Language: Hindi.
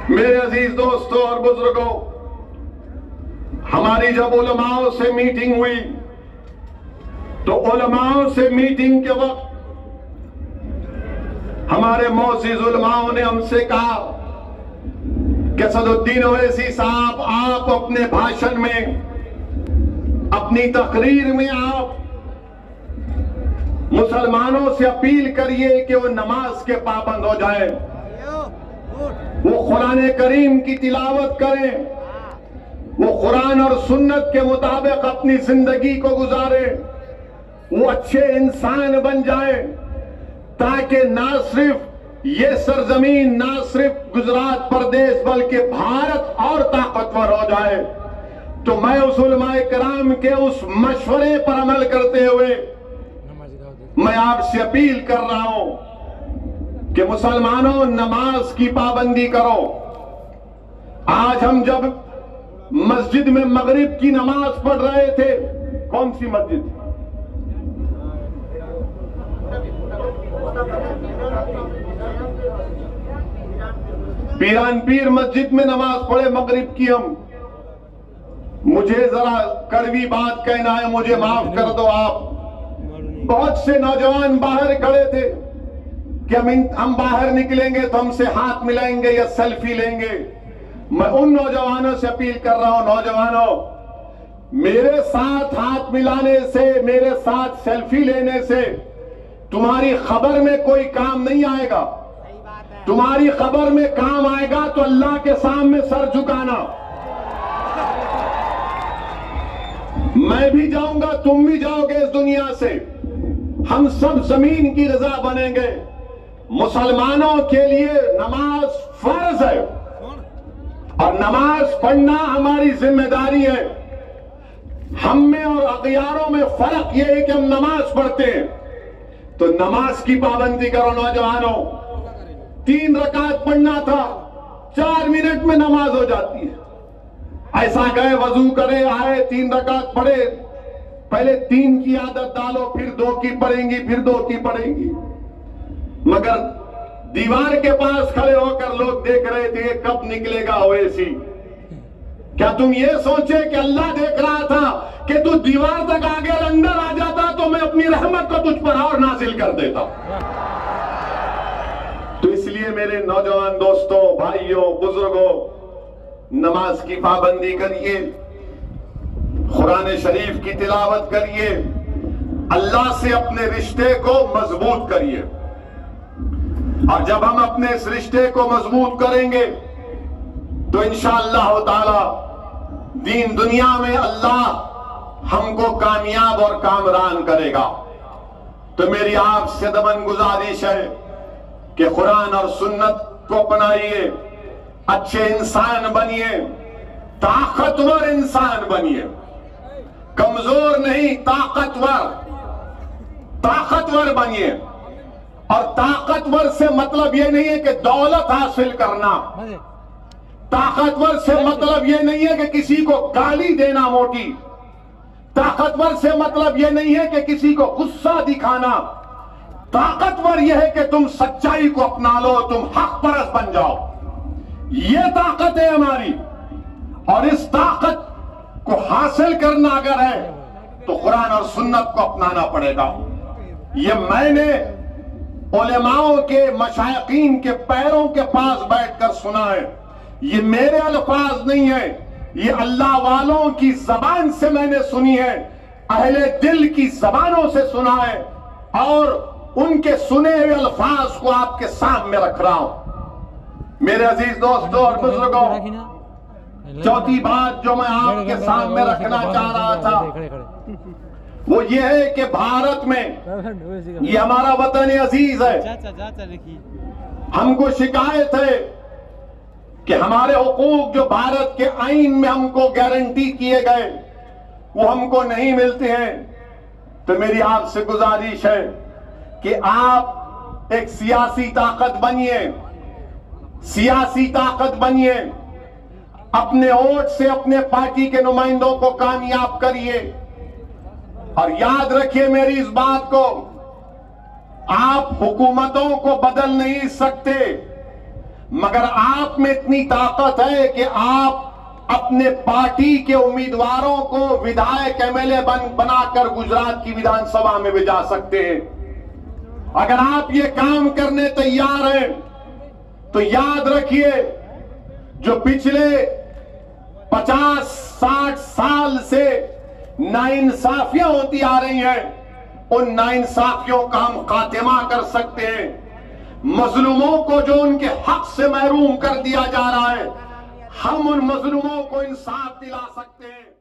मेरे अजीज दोस्तों और बुजुर्गों, हमारी जब उलमाओं से मीटिंग हुई तो उलमाओं से मीटिंग के वक्त हमारे मोअज़्ज़िज़ उलमाओं ने हमसे कहा कि असदुद्दीन ओवैसी साहब, आप अपने भाषण में, अपनी तकरीर में आप मुसलमानों से अपील करिए कि वो नमाज के पाबंद हो जाएं, वो कुरान करीम की तिलावत करें, वो कुरान और सुन्नत के मुताबिक अपनी जिंदगी को गुजारे, वो अच्छे इंसान बन जाए, ताकि ना सिर्फ ये सरजमीन, ना सिर्फ गुजरात प्रदेश बल्कि भारत और ताकतवर हो जाए। तो मैं उस उलमाए कराम के उस मशवरे पर अमल करते हुए मैं आपसे अपील कर रहा हूं कि मुसलमानों, नमाज की पाबंदी करो। आज हम जब मस्जिद में मगरिब की नमाज पढ़ रहे थे, कौन सी मस्जिद? पीरानपीर मस्जिद में नमाज पढ़े मगरिब की हम। मुझे जरा कड़वी बात कहना है, मुझे माफ कर दो आप। बहुत से नौजवान बाहर खड़े थे कि हम बाहर निकलेंगे तो हमसे हाथ मिलाएंगे या सेल्फी लेंगे। मैं उन नौजवानों से अपील कर रहा हूं, नौजवानों, मेरे साथ हाथ मिलाने से, मेरे साथ सेल्फी लेने से तुम्हारी खबर में कोई काम नहीं आएगा। तुम्हारी खबर में काम आएगा तो अल्लाह के सामने सर झुकाना। मैं भी जाऊंगा, तुम भी जाओगे इस दुनिया से, हम सब जमीन की रजा बनेंगे। मुसलमानों के लिए नमाज फर्ज है और नमाज पढ़ना हमारी जिम्मेदारी है। हम में और अगियारों में फर्क यह है कि हम नमाज पढ़ते हैं, तो नमाज की पाबंदी करो। नौजवानों, 3 रकात पढ़ना था, 4 मिनट में नमाज हो जाती है। ऐसा गए, वजू करे, आए, 3 रकात पढ़े, पहले 3 की आदत डालो, फिर 2 की पढ़ेंगी, फिर 2 की पढ़ेंगी। मगर दीवार के पास खड़े होकर लोग देख रहे थे कब निकलेगा ओवैसी। क्या तुम ये सोचे कि अल्लाह देख रहा था कि तू दीवार तक आगे अंदर आ जाता तो मैं अपनी रहमत को तुझ पर और नाजिल कर देता? तो इसलिए मेरे नौजवान दोस्तों, भाइयों, बुजुर्गों, नमाज की पाबंदी करिए, कुरान शरीफ की तिलावत करिए, अल्लाह से अपने रिश्ते को मजबूत करिए। और जब हम अपने इस रिश्ते को मजबूत करेंगे तो इंशाअल्लाह ताला दीन दुनिया में अल्लाह हमको कामयाब और कामरान करेगा। तो मेरी आपसे दमन गुजारिश है कि कुरान और सुन्नत को अपनाइए, अच्छे इंसान बनिए, ताकतवर इंसान बनिए, कमजोर नहीं, ताकतवर बनिए। और ताकतवर से मतलब यह नहीं है कि दौलत हासिल करना, ताकतवर से मतलब यह नहीं है कि किसी को गाली देना मोटी, ताकतवर से मतलब यह नहीं है कि किसी को गुस्सा दिखाना। ताकतवर यह है कि तुम सच्चाई को अपना लो, तुम हक परस्त बन जाओ। यह ताकत है हमारी। और इस ताकत को हासिल करना अगर है तो कुरान और सुन्नत को अपनाना पड़ेगा। ये मैंने उलेमाओं के, मशाइखीन के पैरों के पास बैठकर सुना है। ये मेरे अल्फाज नहीं है, ये अल्लाह वालों की जबान से मैंने सुनी है, अहले दिल की जबानों से सुना है, और उनके सुने हुए अल्फाज को आपके सामने रख रहा हूं। मेरे अजीज दोस्तों और बुजुर्गों, चौथी बात जो मैं आपके सामने रखना चाह रहा था वो ये है कि भारत में, ये हमारा वतन अजीज है, हमको शिकायत है कि हमारे हुकूक जो भारत के आईन में हमको गारंटी किए गए वो हमको नहीं मिलते हैं। तो मेरी आपसे गुजारिश है कि आप एक सियासी ताकत बनिए, सियासी ताकत बनिए, अपने वोट से अपने पार्टी के नुमाइंदों को कामयाब करिए। और याद रखिए मेरी इस बात को, आप हुकूमतों को बदल नहीं सकते, मगर आप में इतनी ताकत है कि आप अपने पार्टी के उम्मीदवारों को विधायक एमएलए बनाकर गुजरात की विधानसभा में भेजा सकते हैं। अगर आप ये काम करने तैयार हैं तो याद रखिए, जो पिछले 50-60 साल से नाइंसाफियां होती आ रही हैं, उन नाइंसाफियों का हम खात्मा कर सकते हैं। मजलूमों को जो उनके हक से महरूम कर दिया जा रहा है, हम उन मजलूमों को इंसाफ दिला सकते हैं।